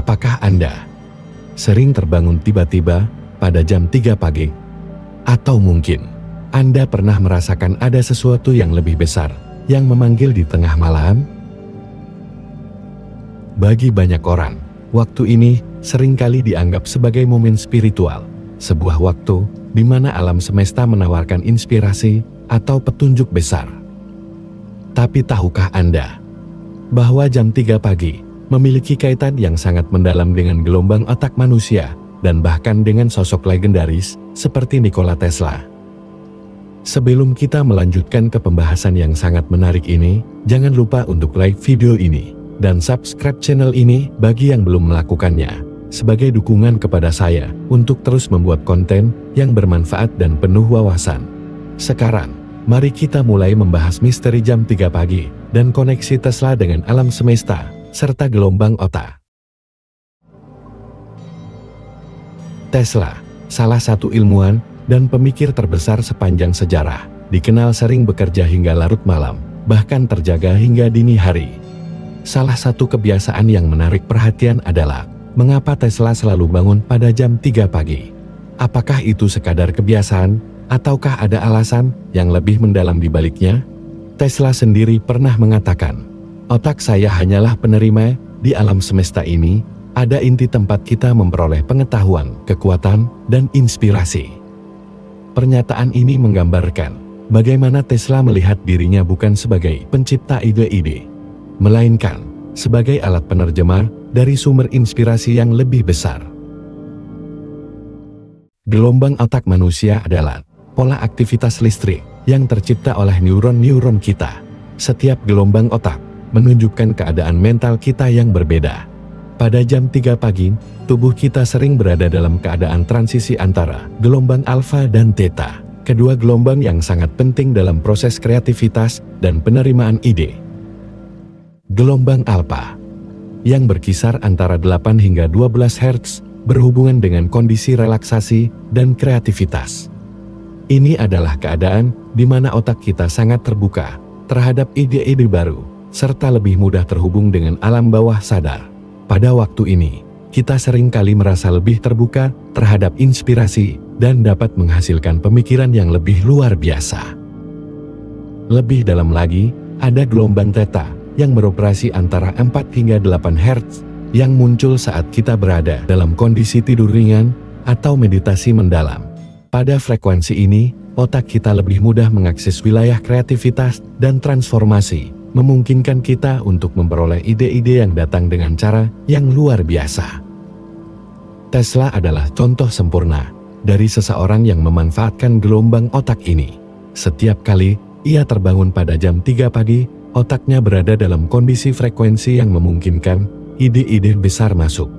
Apakah Anda sering terbangun tiba-tiba pada jam 3 pagi? Atau mungkin Anda pernah merasakan ada sesuatu yang lebih besar yang memanggil di tengah malam? Bagi banyak orang, waktu ini seringkali dianggap sebagai momen spiritual, sebuah waktu di mana alam semesta menawarkan inspirasi atau petunjuk besar. Tapi tahukah Anda bahwa jam 3 pagi memiliki kaitan yang sangat mendalam dengan gelombang otak manusia dan bahkan dengan sosok legendaris seperti Nikola Tesla? Sebelum kita melanjutkan ke pembahasan yang sangat menarik ini, jangan lupa untuk like video ini dan subscribe channel ini bagi yang belum melakukannya, sebagai dukungan kepada saya untuk terus membuat konten yang bermanfaat dan penuh wawasan. Sekarang, mari kita mulai membahas misteri jam 3 pagi dan koneksi Tesla dengan alam semesta serta gelombang otak. Tesla, salah satu ilmuwan dan pemikir terbesar sepanjang sejarah, dikenal sering bekerja hingga larut malam, bahkan terjaga hingga dini hari. Salah satu kebiasaan yang menarik perhatian adalah mengapa Tesla selalu bangun pada jam 3 pagi. Apakah itu sekadar kebiasaan, ataukah ada alasan yang lebih mendalam di baliknya? Tesla sendiri pernah mengatakan, "Otak saya hanyalah penerima, di alam semesta ini ada inti tempat kita memperoleh pengetahuan, kekuatan, dan inspirasi." Pernyataan ini menggambarkan bagaimana Tesla melihat dirinya bukan sebagai pencipta ide-ide, melainkan sebagai alat penerjemah dari sumber inspirasi yang lebih besar. Gelombang otak manusia adalah pola aktivitas listrik yang tercipta oleh neuron-neuron kita. Setiap gelombang otak menunjukkan keadaan mental kita yang berbeda. Pada jam 3 pagi, tubuh kita sering berada dalam keadaan transisi antara gelombang alfa dan theta, kedua gelombang yang sangat penting dalam proses kreativitas dan penerimaan ide. Gelombang alfa, yang berkisar antara 8 hingga 12 Hz, berhubungan dengan kondisi relaksasi dan kreativitas. Ini adalah keadaan di mana otak kita sangat terbuka terhadap ide-ide baru, serta lebih mudah terhubung dengan alam bawah sadar. Pada waktu ini, kita seringkali merasa lebih terbuka terhadap inspirasi dan dapat menghasilkan pemikiran yang lebih luar biasa. Lebih dalam lagi, ada gelombang theta yang beroperasi antara 4 hingga 8 Hz, yang muncul saat kita berada dalam kondisi tidur ringan atau meditasi mendalam. Pada frekuensi ini, otak kita lebih mudah mengakses wilayah kreativitas dan transformasi, memungkinkan kita untuk memperoleh ide-ide yang datang dengan cara yang luar biasa. Tesla adalah contoh sempurna dari seseorang yang memanfaatkan gelombang otak ini. Setiap kali ia terbangun pada jam 3 pagi, otaknya berada dalam kondisi frekuensi yang memungkinkan ide-ide besar masuk.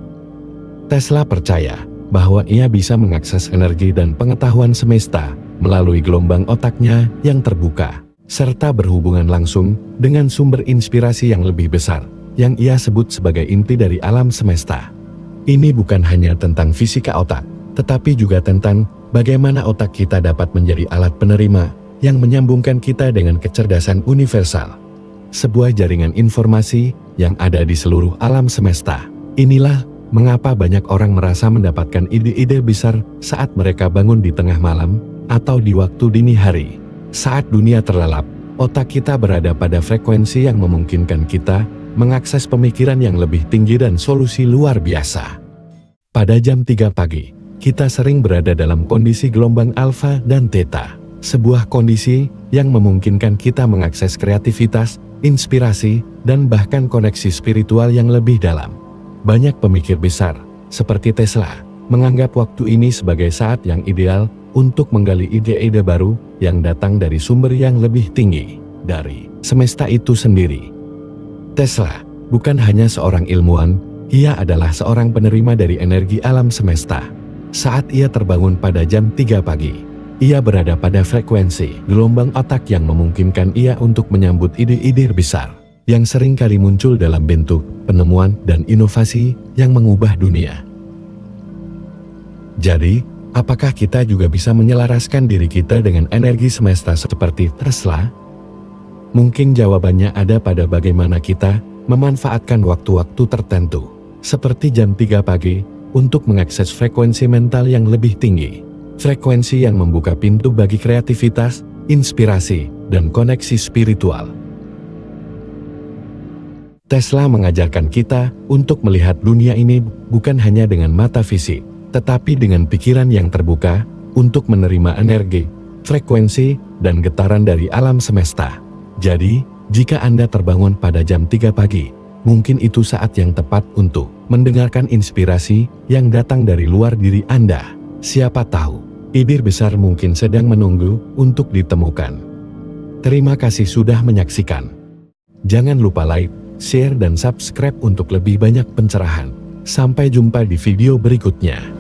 Tesla percaya bahwa ia bisa mengakses energi dan pengetahuan semesta melalui gelombang otaknya yang terbuka, serta berhubungan langsung dengan sumber inspirasi yang lebih besar, yang ia sebut sebagai inti dari alam semesta. Ini bukan hanya tentang fisika otak, tetapi juga tentang bagaimana otak kita dapat menjadi alat penerima yang menyambungkan kita dengan kecerdasan universal. Sebuah jaringan informasi yang ada di seluruh alam semesta. Inilah mengapa banyak orang merasa mendapatkan ide-ide besar saat mereka bangun di tengah malam atau di waktu dini hari. Saat dunia terlelap, otak kita berada pada frekuensi yang memungkinkan kita mengakses pemikiran yang lebih tinggi dan solusi luar biasa. Pada jam 3 pagi, kita sering berada dalam kondisi gelombang alfa dan theta, sebuah kondisi yang memungkinkan kita mengakses kreativitas, inspirasi, dan bahkan koneksi spiritual yang lebih dalam. Banyak pemikir besar, seperti Tesla, menganggap waktu ini sebagai saat yang ideal untuk menggali ide-ide baru yang datang dari sumber yang lebih tinggi, dari semesta itu sendiri. Tesla bukan hanya seorang ilmuwan, ia adalah seorang penerima dari energi alam semesta. Saat ia terbangun pada jam 3 pagi, ia berada pada frekuensi gelombang otak yang memungkinkan ia untuk menyambut ide-ide besar, yang seringkali muncul dalam bentuk penemuan dan inovasi yang mengubah dunia. Jadi, apakah kita juga bisa menyelaraskan diri kita dengan energi semesta seperti Tesla? Mungkin jawabannya ada pada bagaimana kita memanfaatkan waktu-waktu tertentu, seperti jam 3 pagi, untuk mengakses frekuensi mental yang lebih tinggi. Frekuensi yang membuka pintu bagi kreativitas, inspirasi, dan koneksi spiritual. Tesla mengajarkan kita untuk melihat dunia ini bukan hanya dengan mata fisik, tetapi dengan pikiran yang terbuka untuk menerima energi, frekuensi, dan getaran dari alam semesta. Jadi, jika Anda terbangun pada jam 3 pagi, mungkin itu saat yang tepat untuk mendengarkan inspirasi yang datang dari luar diri Anda. Siapa tahu, ide besar mungkin sedang menunggu untuk ditemukan. Terima kasih sudah menyaksikan. Jangan lupa like, share, dan subscribe untuk lebih banyak pencerahan. Sampai jumpa di video berikutnya.